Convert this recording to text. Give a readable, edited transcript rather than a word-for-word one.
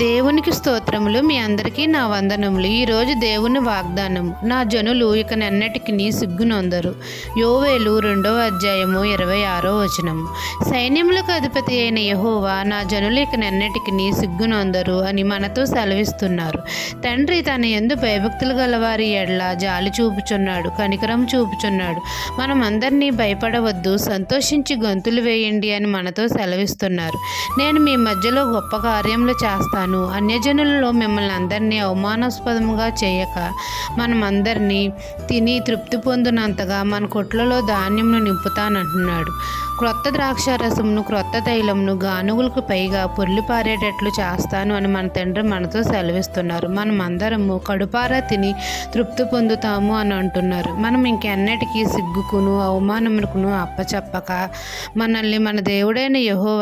దేవునికి స్తోత్రములు. మీ అందరికీ నా వందనములు. ఈరోజు దేవుని వాగ్దానం, నా జనులు ఇకనెన్నటికి సిగ్గునొందరు. యోవేలు 2:26 సైన్యములకు అధిపతి అయిన యెహోవా, నా జనులు ఇకనెన్నటికి సిగ్గునొందరు అని మనతో సెలవిస్తున్నారు. తండ్రి తన యందు భయభక్తులు గలవారి ఎడల జాలి చూపుచున్నాడు, కనికరం చూపుచున్నాడు. మనం అందరినీ భయపడవద్దు, సంతోషించి గంతులు వేయండి అని మనతో సెలవిస్తున్నారు. నేను మీ మధ్యలో గొప్ప కార్యములు చేస్తాను. అన్యజనులలో మిమ్మల్ని అందరినీ అవమానాస్పదముగా చేయక, మనమందరినీ తిని తృప్తి పొందినంతగా మన కొట్లలో ధాన్యమును నింపుతానంటున్నాడు. క్రొత్త ద్రాక్షారసమును, క్రొత్త తైలమును గానుగులకు పైగా పొర్లిపారేటట్లు చేస్తాను అని మన తండ్రి మనతో సెలవిస్తున్నారు. మనం అందరము కడుపారా తిని తృప్తి పొందుతాము అని అంటున్నారు. మనం ఇంకెన్నటికీ సిగ్గుకును అవమానముకును అప్పచెప్పక, మనల్ని మన దేవుడైన యెహోవా